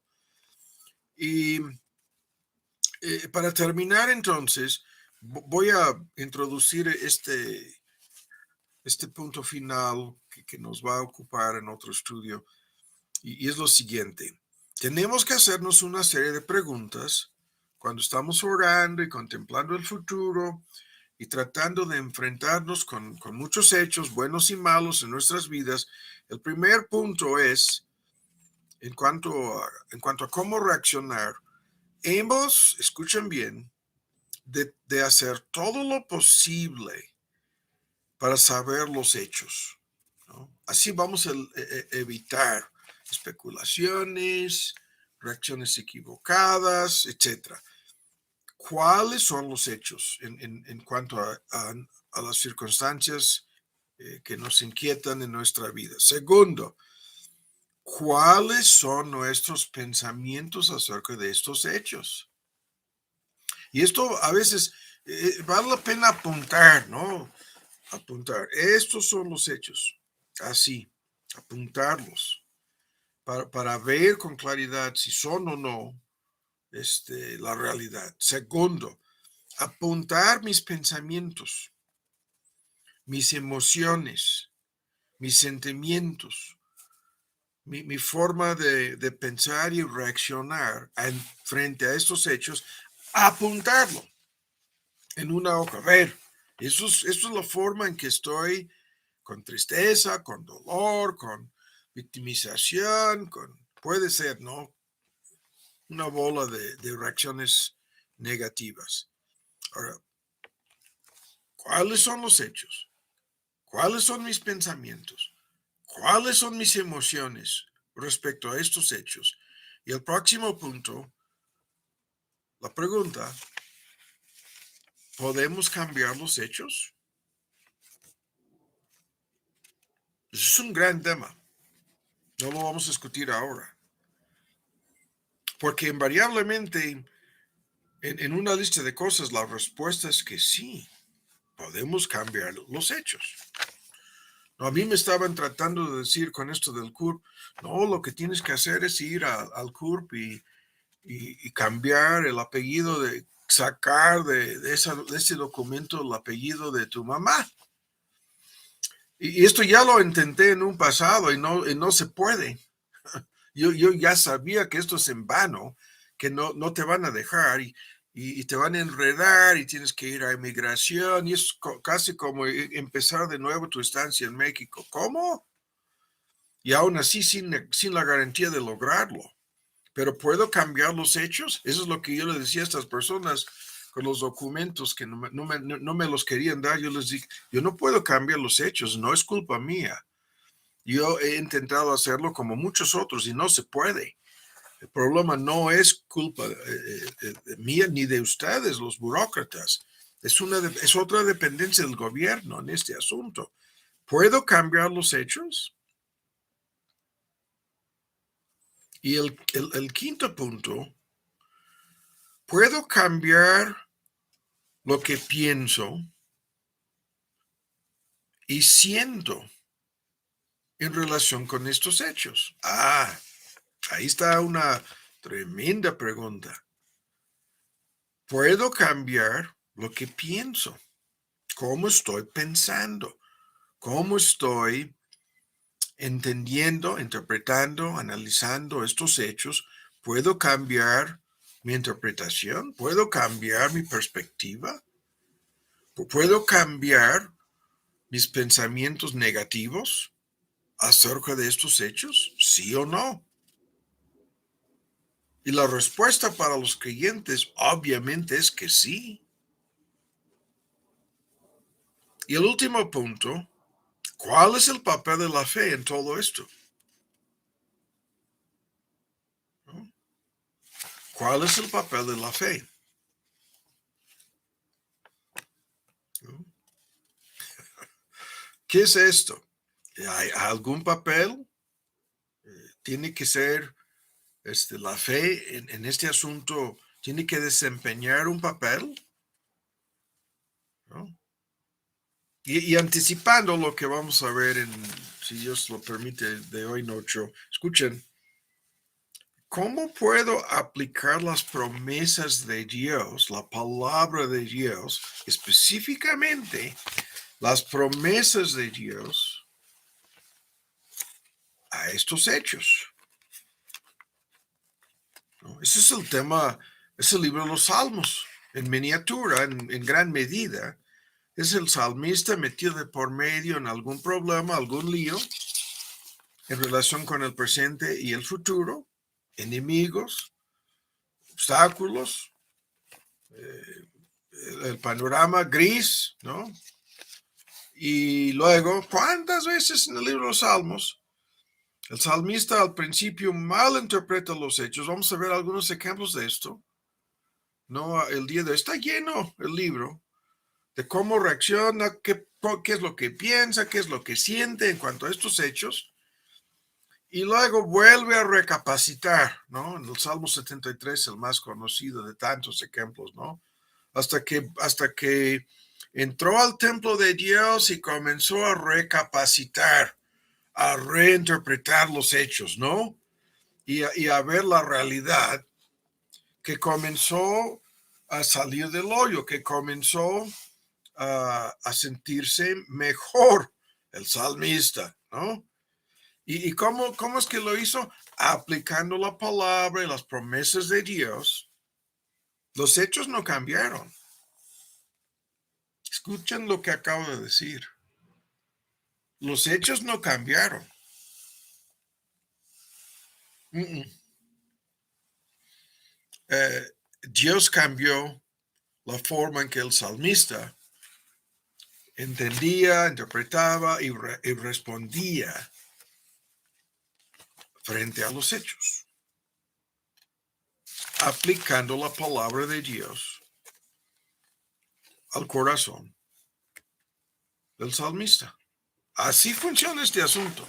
Y para terminar entonces, voy a introducir este punto final que nos va a ocupar en otro estudio, y es lo siguiente. Tenemos que hacernos una serie de preguntas cuando estamos orando y contemplando el futuro y tratando de enfrentarnos con muchos hechos, buenos y malos, en nuestras vidas. El primer punto es, en cuanto a cómo reaccionar, hemos, escuchen bien, de hacer todo lo posible para saber los hechos, ¿no? Así vamos a evitar especulaciones, reacciones equivocadas, etcétera. ¿Cuáles son los hechos en cuanto a las circunstancias que nos inquietan en nuestra vida? Segundo, ¿cuáles son nuestros pensamientos acerca de estos hechos? Y esto a veces vale la pena apuntar, ¿no? Apuntar. Estos son los hechos. Así, apuntarlos para ver con claridad si son o no la realidad. Segundo, apuntar mis pensamientos, mis emociones, mis sentimientos, mi forma de pensar y reaccionar frente a estos hechos, apuntarlo en una hoja. A ver, eso es la forma en que estoy con tristeza, con dolor, con victimización, puede ser, ¿no? Una bola de reacciones negativas. Ahora, ¿cuáles son los hechos? ¿Cuáles son mis pensamientos? ¿Cuáles son mis emociones respecto a estos hechos? Y el próximo punto, la pregunta, ¿podemos cambiar los hechos? Eso es un gran tema. No lo vamos a discutir ahora. Porque invariablemente, en una lista de cosas, la respuesta es que sí, podemos cambiar los hechos. No, a mí me estaban tratando de decir con esto del CURP, no, lo que tienes que hacer es ir al CURP y cambiar el apellido, sacar de ese documento el apellido de tu mamá. Y esto ya lo intenté en un pasado y no se puede. Yo ya sabía que esto es en vano, que no te van a dejar y te van a enredar y tienes que ir a inmigración y es casi como empezar de nuevo tu estancia en México. ¿Cómo? Y aún así sin la garantía de lograrlo. Pero ¿puedo cambiar los hechos? Eso es lo que yo le decía a estas personas con los documentos que no me los querían dar. Yo les dije, yo no puedo cambiar los hechos, no es culpa mía. Yo he intentado hacerlo como muchos otros y no se puede. El problema no es culpa mía ni de ustedes, los burócratas. Es otra dependencia del gobierno en este asunto. ¿Puedo cambiar los hechos? Y el quinto punto, ¿puedo cambiar lo que pienso y siento en relación con estos hechos? Ahí está una tremenda pregunta. ¿Puedo cambiar lo que pienso? ¿Cómo estoy pensando? ¿Cómo estoy entendiendo, interpretando, analizando estos hechos? ¿Puedo cambiar mi interpretación? ¿Puedo cambiar mi perspectiva? ¿Puedo cambiar mis pensamientos negativos acerca de estos hechos? ¿Sí o no? Y la respuesta para los creyentes obviamente es que sí. Y el último punto, ¿cuál es el papel de la fe en todo esto? ¿No? ¿Cuál es el papel de la fe? ¿No? ¿Qué es esto? ¿Hay algún papel? ¿Tiene que ser la fe en este asunto? ¿Tiene que desempeñar un papel? ¿No? Y anticipando lo que vamos a ver si Dios lo permite, de hoy noche, escuchen, ¿cómo puedo aplicar las promesas de Dios, la palabra de Dios, específicamente las promesas de Dios a estos hechos? ¿No? Ese es el tema, es el libro de los Salmos, en miniatura, en gran medida. Es el salmista metido de por medio en algún problema, algún lío, en relación con el presente y el futuro, enemigos, obstáculos, el panorama gris, ¿no? Y luego, ¿cuántas veces en el libro de los Salmos el salmista al principio mal interpreta los hechos? Vamos a ver algunos ejemplos de esto. No, el día de hoy está lleno el libro de cómo reacciona, qué es lo que piensa, qué es lo que siente en cuanto a estos hechos. Y luego vuelve a recapacitar, ¿no? En el Salmo 73, el más conocido de tantos ejemplos, ¿no? Hasta que entró al templo de Dios y comenzó a recapacitar, a reinterpretar los hechos, ¿no? Y a ver la realidad, que comenzó a salir del hoyo, que comenzó a sentirse mejor el salmista, ¿no? ¿Y cómo es que lo hizo? Aplicando la palabra y las promesas de Dios. Los hechos no cambiaron. Escuchen lo que acabo de decir. Los hechos no cambiaron. Eh, Dios cambió la forma en que el salmista entendía, interpretaba y respondía frente a los hechos, aplicando la palabra de Dios al corazón del salmista. Así funciona este asunto.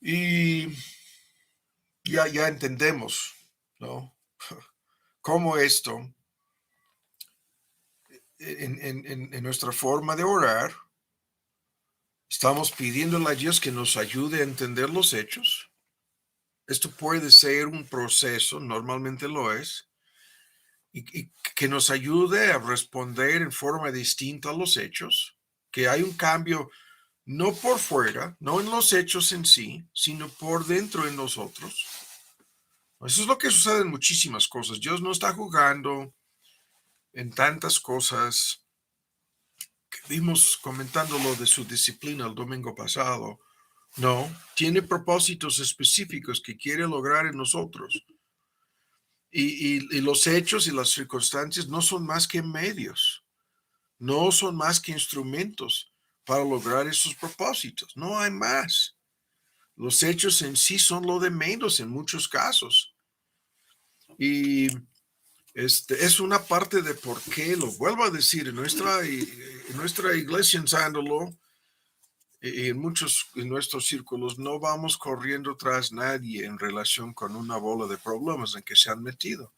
Y ya entendemos, ¿no? Cómo esto, en nuestra forma de orar, estamos pidiéndole a Dios que nos ayude a entender los hechos. Esto puede ser un proceso, normalmente lo es, y que nos ayude a responder en forma distinta a los hechos, que hay un cambio no por fuera, no en los hechos en sí, sino por dentro en nosotros. Eso es lo que sucede en muchísimas cosas. Dios no está jugando en tantas cosas que vimos comentando lo de su disciplina el domingo pasado. No, tiene propósitos específicos que quiere lograr en nosotros. Y los hechos y las circunstancias no son más que medios, no son más que instrumentos para lograr esos propósitos. No hay más. Los hechos en sí son lo de menos en muchos casos. Y es una parte de por qué, lo vuelvo a decir, en nuestra iglesia en Sándalo y en nuestros círculos no vamos corriendo tras nadie en relación con una bola de problemas en que se han metido.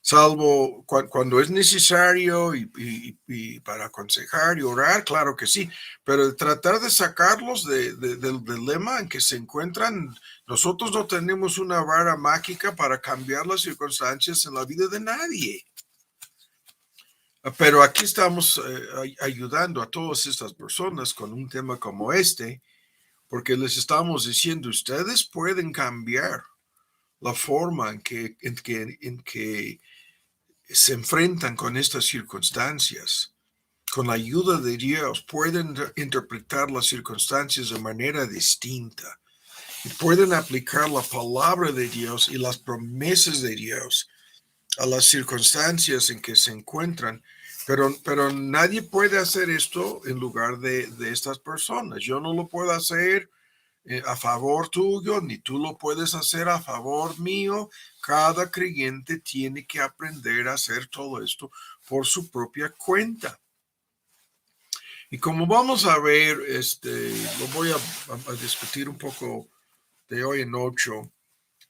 salvo cuando es necesario y para aconsejar y orar, claro que sí, pero tratar de sacarlos del dilema en que se encuentran. Nosotros no tenemos una vara mágica para cambiar las circunstancias en la vida de nadie. Pero aquí estamos ayudando a todas estas personas con un tema como este, porque les estamos diciendo, ustedes pueden cambiar la forma en que se enfrentan con estas circunstancias. Con la ayuda de Dios pueden interpretar las circunstancias de manera distinta y pueden aplicar la palabra de Dios y las promesas de Dios a las circunstancias en que se encuentran. Pero nadie puede hacer esto en lugar de estas personas. Yo no lo puedo hacer a favor tuyo, ni tú lo puedes hacer a favor mío. Cada creyente tiene que aprender a hacer todo esto por su propia cuenta. Y como vamos a ver, lo voy a discutir un poco de hoy en 8.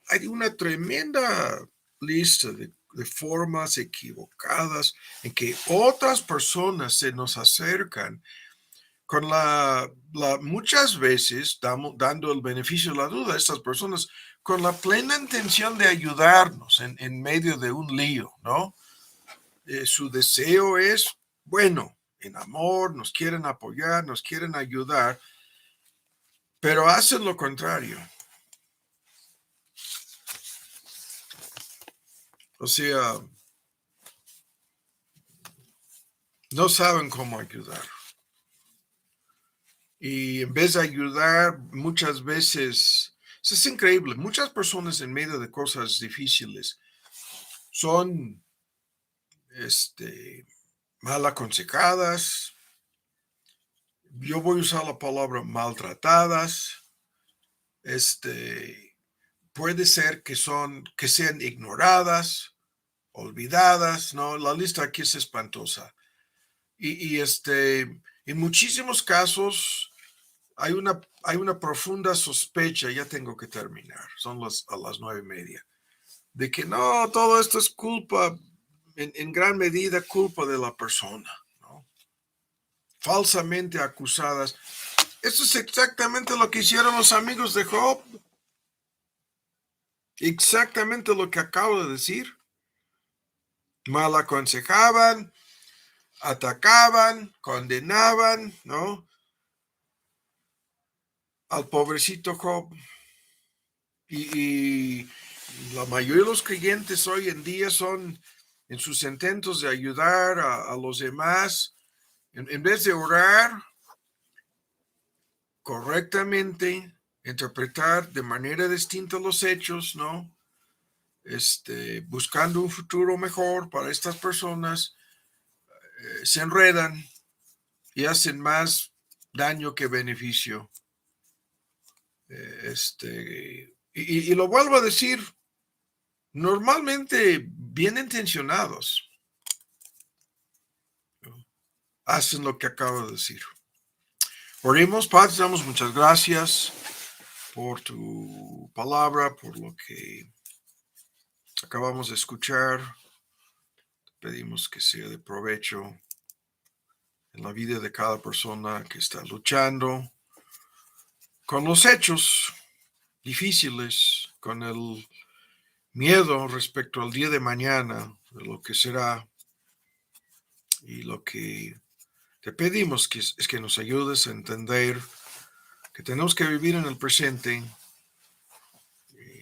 Hay una tremenda lista de formas equivocadas en que otras personas se nos acercan con muchas veces dando el beneficio de la duda a estas personas con la plena intención de ayudarnos en medio de un lío, ¿no? Su deseo es, bueno, en amor, nos quieren apoyar, nos quieren ayudar, pero hacen lo contrario. O sea, no saben cómo ayudar. Y en vez de ayudar, muchas veces, es increíble, muchas personas en medio de cosas difíciles son mal aconsejadas. Yo voy a usar la palabra maltratadas. Puede ser que sean ignoradas, olvidadas, ¿no? La lista aquí es espantosa. Y en muchísimos casos hay una profunda sospecha, ya tengo que terminar, son a las 9:30, de que no, todo esto es culpa, en gran medida culpa de la persona, ¿no? Falsamente acusadas. Eso es exactamente lo que hicieron los amigos de Job. Exactamente lo que acabo de decir. Mal aconsejaban, atacaban, condenaban, ¿no? Al pobrecito Job. Y la mayoría de los creyentes hoy en día son, en sus intentos de ayudar a los demás, en vez de orar correctamente, interpretar de manera distinta los hechos, ¿no? Buscando un futuro mejor para estas personas, se enredan y hacen más daño que beneficio. Y lo vuelvo a decir, normalmente bien intencionados, hacen lo que acabo de decir. Oremos, Padre, damos muchas gracias por tu palabra, por lo que acabamos de escuchar. Pedimos que sea de provecho en la vida de cada persona que está luchando con los hechos difíciles, con el miedo respecto al día de mañana, de lo que será. Y lo que te pedimos es que nos ayudes a entender que tenemos que vivir en el presente,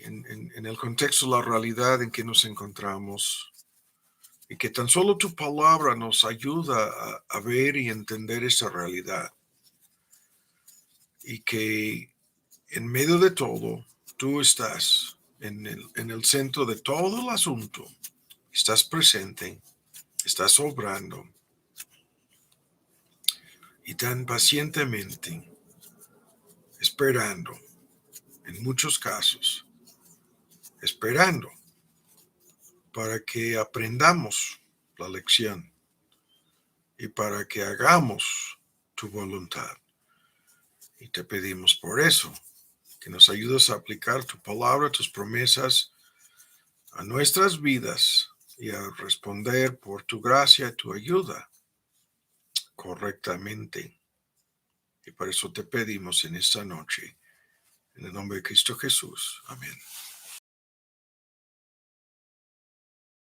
en el contexto de la realidad en que nos encontramos, y que tan solo tu palabra nos ayuda a ver y entender esa realidad, y que en medio de todo tú estás en el centro de todo el asunto, estás presente, estás obrando, y tan pacientemente esperando, en muchos casos, esperando para que aprendamos la lección y para que hagamos tu voluntad. Y te pedimos por eso, que nos ayudes a aplicar tu palabra, tus promesas a nuestras vidas y a responder por tu gracia y tu ayuda correctamente. Y por eso te pedimos en esta noche, en el nombre de Cristo Jesús. Amén.